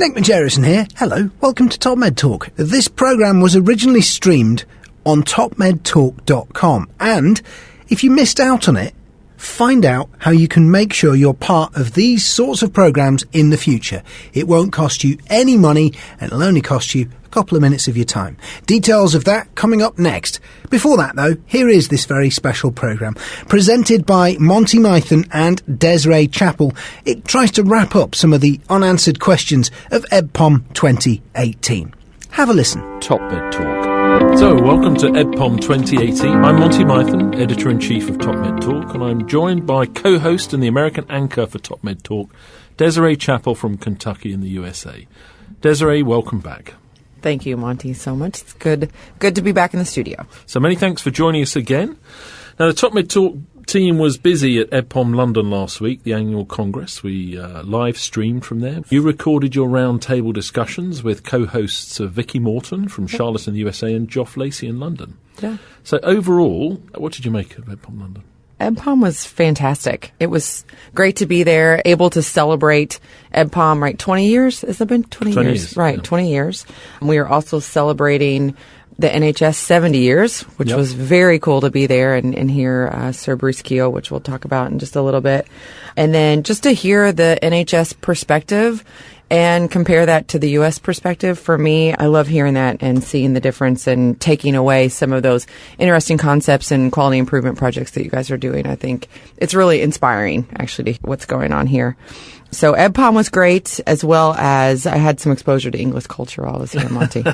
Nick Majerison here. Hello, welcome to Top Med Talk. This programme was originally streamed on topmedtalk.com, and if you missed out on it, find out how you can make sure you're part of these sorts of programmes in the future. It won't cost you any money, and it'll only cost you a couple of minutes of your time. Details of that coming up next. Before that, though, here is this very special programme. Presented by Monty Python and Desiree Chappell, it tries to wrap up some of the unanswered questions of EBPOM 2018. Have a listen. Top Med Talk. So, welcome to EBPOM 2018. I'm Monty Python, Editor-in-Chief of Top Med Talk, and I'm joined by co-host and the American anchor for Top Med Talk, Desiree Chappell from Kentucky in the USA. Desiree, welcome back. Thank you, Monty, so much. It's good to be back in the studio. So many thanks for joining us again. Now, the Top Med Talk team was busy at EBPOM London last week, the annual congress. We live streamed from there. You recorded your roundtable discussions with co-hosts Vicky Morton from Charlotte in the USA and Geoff Lacey in London. Yeah. So overall, what did you make of EBPOM London? EBPOM was fantastic. It was great to be there, able to celebrate EBPOM, right? 20 years? Has it been 20 years? Right, yeah. 20 years. And we are also celebrating the NHS 70 years, which was very cool to be there and hear Sir Bruce Keogh, which we'll talk about in just a little bit. And then just to hear the NHS perspective and compare that to the U.S. perspective, for me, I love hearing that and seeing the difference and taking away some of those interesting concepts and quality improvement projects that you guys are doing. I think it's really inspiring, actually, to what's going on here. So EBPOM was great, as well as I had some exposure to English culture while I was here, Monty.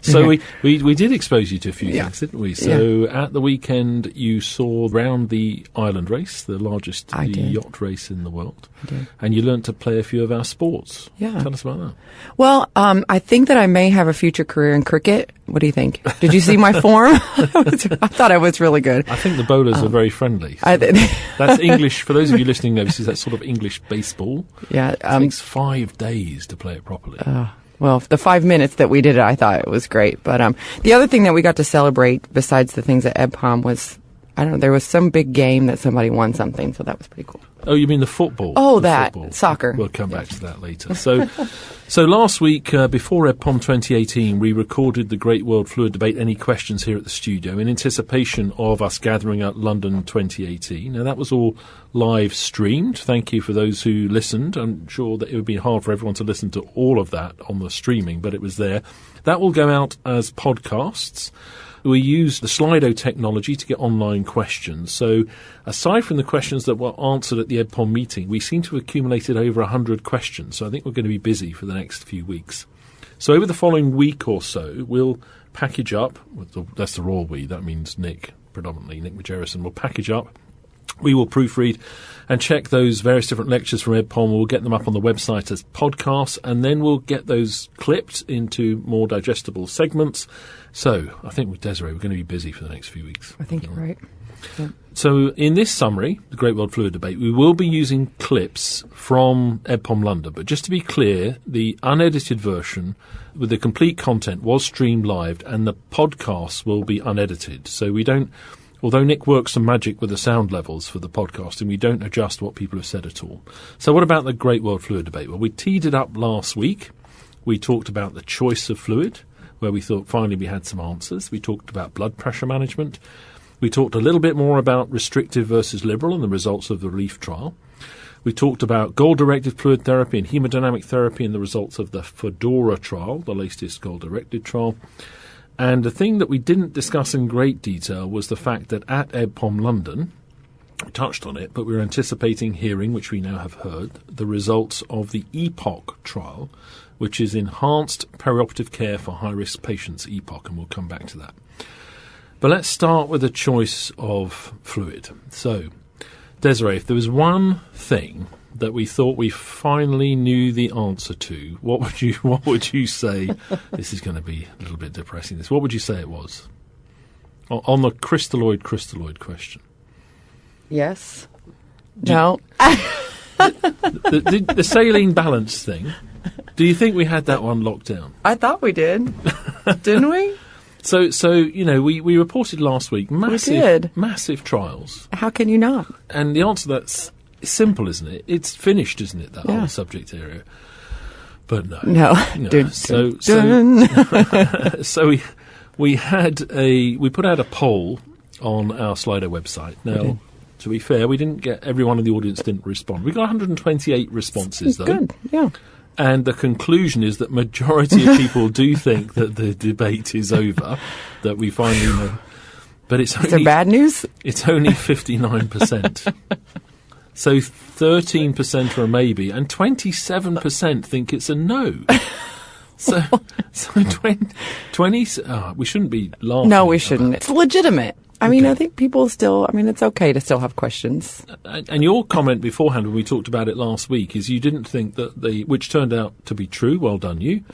So we did expose you to a few things, didn't we? So at the weekend, you saw round the island race, the largest yacht race in the world. I did. And you learned to play a few of our sports. Yeah. Tell us about that. Well, I think that I may have a future career in cricket. What do you think? Did you see my form? I thought I was really good. I think the bowlers are very friendly. So that's English. For those of you listening overseas, that's sort of English baseball. Yeah. It takes 5 days to play it properly. Well, the 5 minutes that we did it, I thought it was great. But the other thing that we got to celebrate besides the things at EBPOM was, I don't know, there was some big game that somebody won something, so that was pretty cool. Oh, you mean the football? Oh, soccer. We'll come back to that later. So last week, before EBPOM 2018, we recorded the Great World Fluid Debate, Any Questions, here at the studio in anticipation of us gathering at London 2018. Now, that was all live streamed. Thank you for those who listened. I'm sure that it would be hard for everyone to listen to all of that on the streaming, but it was there. That will go out as podcasts. We use the Slido technology to get online questions. So aside from the questions that were answered at the EBPOM meeting, we seem to have accumulated over 100 questions. So I think we're going to be busy for the next few weeks. So over the following week or so, we'll package up. That's the royal we. That means Nick, predominantly. Nick Majerison will package up. We will proofread and check those various different lectures from EBPOM. We'll get them up on the website as podcasts, and then we'll get those clipped into more digestible segments. So I think with Desiree, we're going to be busy for the next few weeks. I think you're right. Yeah. So in this summary, the Great World Fluid Debate, we will be using clips from EBPOM London. But just to be clear, the unedited version with the complete content was streamed live, and the podcast will be unedited. So we don't... Although Nick works some magic with the sound levels for the podcast, and we don't adjust what people have said at all. So what about the Great World Fluid Debate? Well, we teed it up last week. We talked about the choice of fluid, where we thought finally we had some answers. We talked about blood pressure management. We talked a little bit more about restrictive versus liberal and the results of the RELIEF trial. We talked about goal-directed fluid therapy and hemodynamic therapy and the results of the FEDORA trial, the latest goal-directed trial. And the thing that we didn't discuss in great detail was the fact that at EBPOM London, we touched on it, but we're anticipating hearing, which we now have heard, the results of the EPOC trial, which is Enhanced Perioperative Care for High-Risk Patients, EPOC, and we'll come back to that. But let's start with the choice of fluid. So, Desiree, if there was one thing that we thought we finally knew the answer to, what would you say? This is going to be a little bit depressing. What would you say it was on the crystalloid question? Yes. No. The saline balance thing. Do you think we had that one locked down? I thought we did. Didn't we? So you know, we reported last week massive trials. How can you not? And the answer to that's simple, isn't it? It's finished, isn't it, that whole subject area? But no. Dun, So we put out a poll on our Slido website. Now, to be fair, everyone in the audience didn't respond. We got 128 responses, though. Good, yeah. And the conclusion is that majority of people do think that the debate is over, that we finally know. But it's only... Is there bad news? It's only 59%. So 13% are a maybe, and 27% think it's a no. So 20 we shouldn't be laughing. No, we shouldn't. It's legitimate. I mean, I think people still, it's okay to still have questions. And your comment beforehand when we talked about it last week is you didn't think that which turned out to be true, well done you,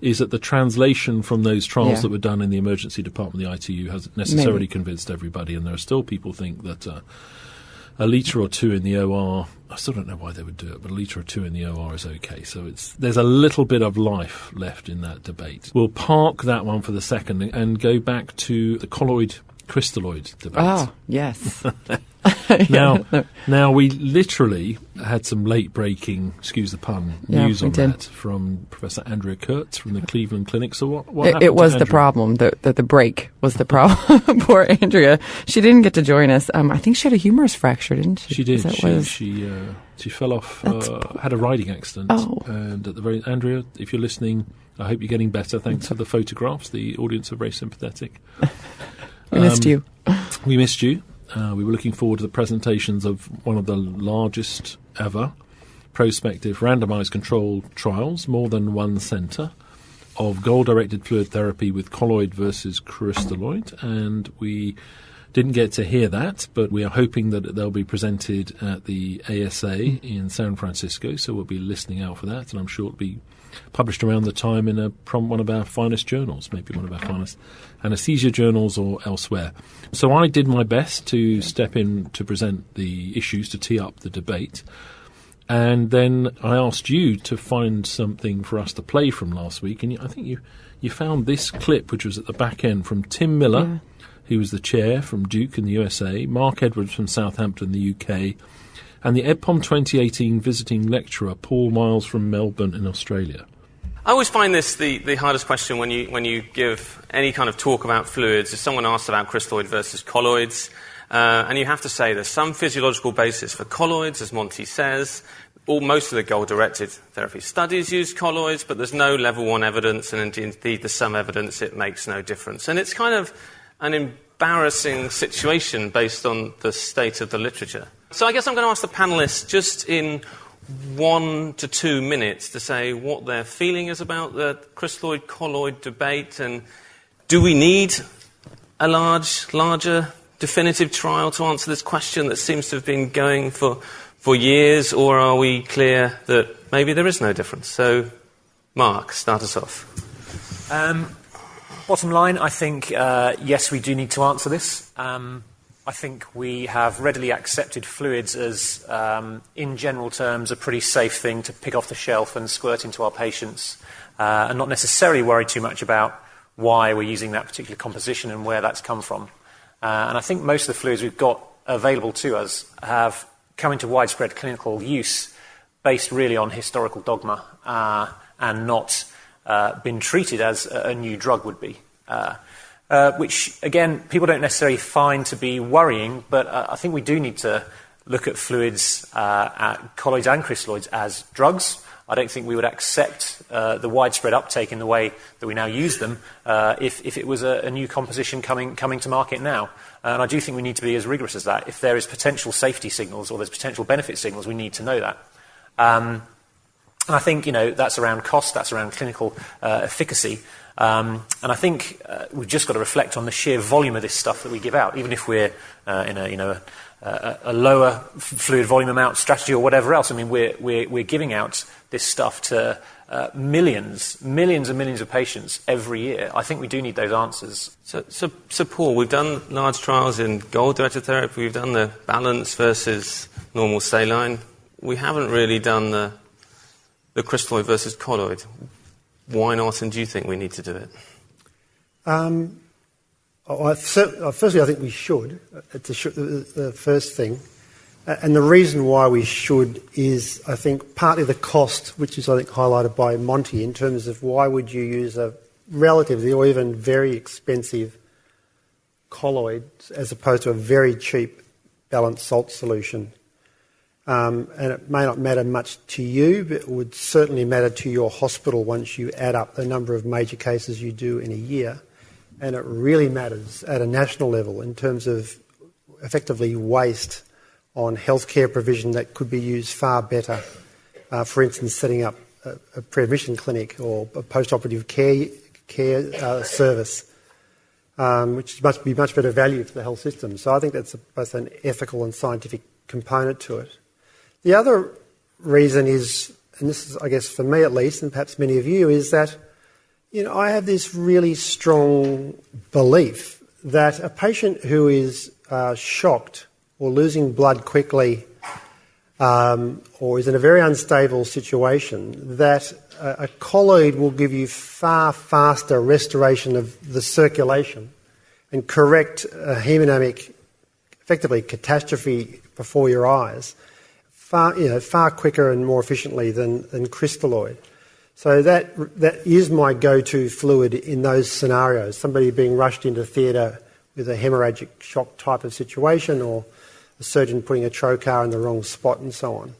is that the translation from those trials that were done in the emergency department, the ITU, hasn't necessarily convinced everybody, and there are still people think that a litre or two in the OR, I still don't know why they would do it, but a litre or two in the OR is okay. So there's a little bit of life left in that debate. We'll park that one for the second and go back to the colloid crystalloid debate. Oh, yes. Now we literally had some late-breaking, excuse the pun, news on that from Professor Andrea Kurtz from the Cleveland Clinic. So what happened it was to the problem. The break was the problem. Poor Andrea. She didn't get to join us. I think she had a humerus fracture, didn't she? She did. She fell off, had a riding accident. Oh. And at the very... Andrea, if you're listening, I hope you're getting better. Thanks for the photographs. The audience are very sympathetic. We missed you. We missed you. We were looking forward to the presentations of one of the largest ever prospective randomized controlled trials, more than one centre, of goal-directed fluid therapy with colloid versus crystalloid. And we didn't get to hear that, but we are hoping that they'll be presented at the ASA in San Francisco, so we'll be listening out for that, and I'm sure it'll be published around the time in one of our finest journals, maybe one of our finest Anaesthesia journals or elsewhere. So I did my best to step in to present the issues, to tee up the debate, and then I asked you to find something for us to play from last week, and I think you found this clip, which was at the back end, from Tim Miller, who was the chair from Duke in the USA, Mark Edwards from Southampton, the UK, and the EBPOM 2018 visiting lecturer, Paul Myles from Melbourne in Australia. I always find this the hardest question when you give any kind of talk about fluids. If someone asks about crystalloid versus colloids, and you have to say there's some physiological basis for colloids, as Monty says. Most of the goal-directed therapy studies use colloids, but there's no level 1 evidence, and indeed there's some evidence it makes no difference. And it's kind of an embarrassing situation based on the state of the literature. So I guess I'm going to ask the panellists just in 1 to 2 minutes to say what their feeling is about the crystalloid-colloid debate, and do we need a larger definitive trial to answer this question that seems to have been going for years, or are we clear that maybe there is no difference? So, Mark, start us off. Bottom line, I think, yes, we do need to answer this. I think we have readily accepted fluids as, in general terms, a pretty safe thing to pick off the shelf and squirt into our patients, and not necessarily worry too much about why we're using that particular composition and where that's come from. And I think most of the fluids we've got available to us have come into widespread clinical use based really on historical dogma and not been treated as a new drug would be. Which, again, people don't necessarily find to be worrying, but I think we do need to look at fluids, colloids and crystalloids, as drugs. I don't think we would accept the widespread uptake in the way that we now use them if it was a new composition coming to market now. And I do think we need to be as rigorous as that. If there is potential safety signals or there's potential benefit signals, we need to know that. And I think, that's around cost, that's around clinical efficacy. And I think we've just got to reflect on the sheer volume of this stuff that we give out, even if we're in a lower fluid volume amount strategy or whatever else. I mean, we're giving out this stuff to millions and millions of patients every year. I think we do need those answers. So Paul, we've done large trials in goal-directed therapy. We've done the balance versus normal saline. We haven't really done the crystalloid versus colloid. Why not, and do you think we need to do it? Firstly, I think we should. It's the first thing. And the reason why we should is, I think, partly the cost, which is, I think, highlighted by Monty, in terms of why would you use a relatively or even very expensive colloid as opposed to a very cheap balanced salt solution. And it may not matter much to you, but it would certainly matter to your hospital once you add up the number of major cases you do in a year. And it really matters at a national level in terms of effectively waste on healthcare provision that could be used far better. For instance, setting up a pre-admission clinic or a post-operative care service, which must be much better value for the health system. So I think that's both an ethical and scientific component to it. The other reason is, and this is, I guess, for me at least, and perhaps many of you, is that, I have this really strong belief that a patient who is shocked or losing blood quickly or is in a very unstable situation, that a colloid will give you far faster restoration of the circulation and correct a hemodynamic, effectively catastrophe before your eyes, far quicker and more efficiently than crystalloid. So that is my go-to fluid in those scenarios. Somebody being rushed into theatre with a hemorrhagic shock type of situation, or a surgeon putting a trocar in the wrong spot and so on.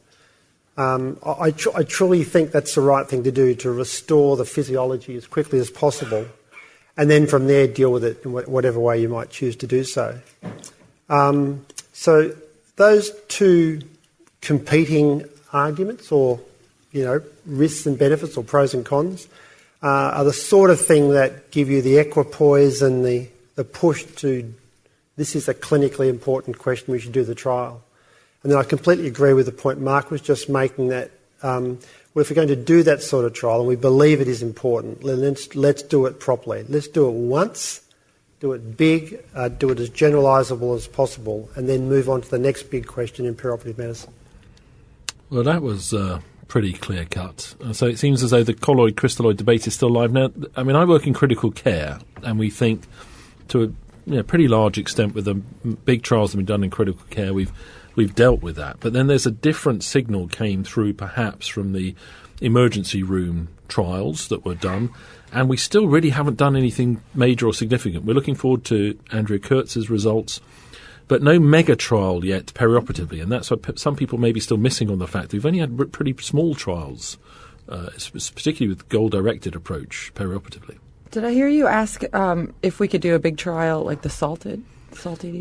I truly think that's the right thing to do, to restore the physiology as quickly as possible, and then from there deal with it in whatever way you might choose to do so. So those two competing arguments, or risks and benefits, or pros and cons, are the sort of thing that give you the equipoise and the push to, this is a clinically important question, we should do the trial. And then I completely agree with the point Mark was just making, that well, if we're going to do that sort of trial and we believe it is important, let's do it properly. Let's do it once, do it big, do it as generalisable as possible, and then move on to the next big question in perioperative medicine. Well, that was pretty clear cut. So it seems as though the colloid crystalloid debate is still live now. I mean, I work in critical care, and we think to a pretty large extent with the big trials that have been done in critical care, we've dealt with that. But then there's a different signal came through perhaps from the emergency room trials that were done, and we still really haven't done anything major or significant. We're looking forward to Andrea Kurtz's results, but no mega trial yet perioperatively, and that's what some people may be still missing on the fact that we've only had pretty small trials, particularly with goal-directed approch perioperatively. Did I hear you ask if we could do a big trial like the Salt ED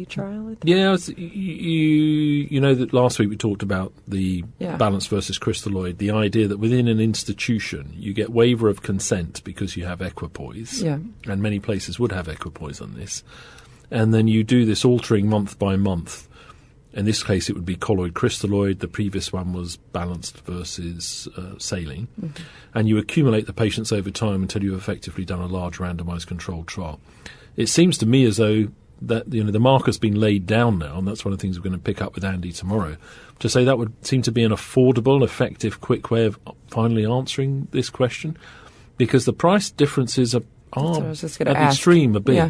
trial? Yeah, you know that last week we talked about the balanced versus crystalloid, the idea that within an institution you get waiver of consent because you have equipoise, and many places would have equipoise on this, and then you do this altering month by month. In this case, it would be colloid crystalloid. The previous one was balanced versus saline. Mm-hmm. And you accumulate the patients over time until you've effectively done a large randomised controlled trial. It seems to me as though that the marker's been laid down now, and that's one of the things we're going to pick up with Andy tomorrow, to say that would seem to be an affordable, effective, quick way of finally answering this question, because the price differences are at the extreme are big. Yeah.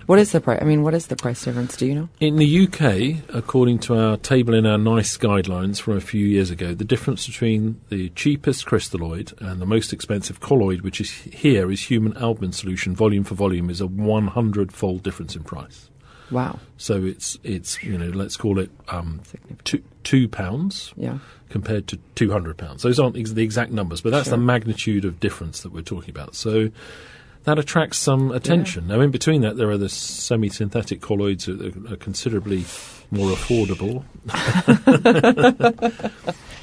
What is the price? I mean, what is the price difference? Do you know? In the UK, according to our table in our NICE guidelines from a few years ago, the difference between the cheapest crystalloid and the most expensive colloid, which is human albumin solution, volume for volume, is a 100-fold difference in price. Wow! So it's let's call it £2 compared to £200. Those aren't the exact numbers, but that's the magnitude of difference that we're talking about. So that attracts some attention. Now, in between that, there are the semi-synthetic colloids that are considerably more affordable.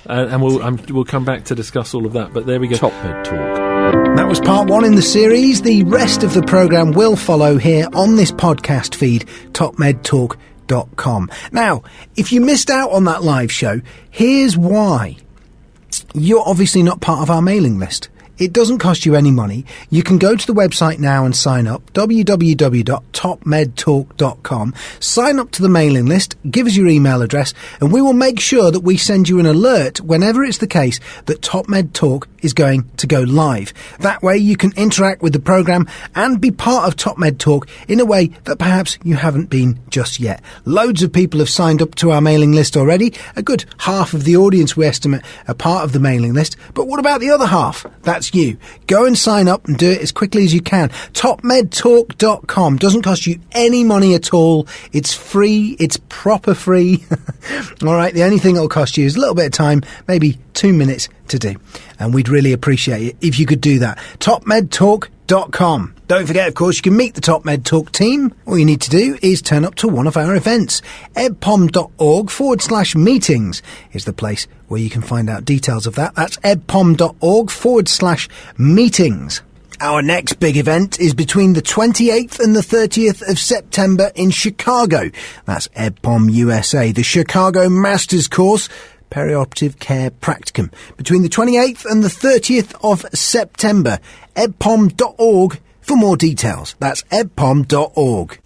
and we'll come back to discuss all of that. But there we go. Top Med Talk. That was part one in the series. The rest of the programme will follow here on this podcast feed, topmedtalk.com. Now, if you missed out on that live show, here's why. You're obviously not part of our mailing list. It doesn't cost you any money. You can go to the website now and sign up, www.topmedtalk.com. Sign up to the mailing list, give us your email address, and we will make sure that we send you an alert whenever it's the case that Top Med Talk is going to go live. That way you can interact with the programme and be part of Top Med Talk in a way that perhaps you haven't been just yet. Loads of people have signed up to our mailing list already. A good half of the audience, we estimate, are part of the mailing list. But what about the other half? That's you. Go and sign up and do it as quickly as you can. TopMedTalk.com. Doesn't cost you any money at all. It's free. It's proper free. All right, the only thing it'll cost you is a little bit of time, maybe 2 minutes to do. And we'd really appreciate it if you could do that. TopMedTalk.com. Don't forget, of course, you can meet the Top Med Talk team. All you need to do is turn up to one of our events. EBPOM.org/meetings is the place where you can find out details of that. That's EBPOM.org/meetings. Our next big event is between the 28th and the 30th of September in Chicago. That's EBPOM USA, the Chicago Masters Course, Perioperative Care Practicum. Between the 28th and the 30th of September, ebpom.org for more details. That's ebpom.org.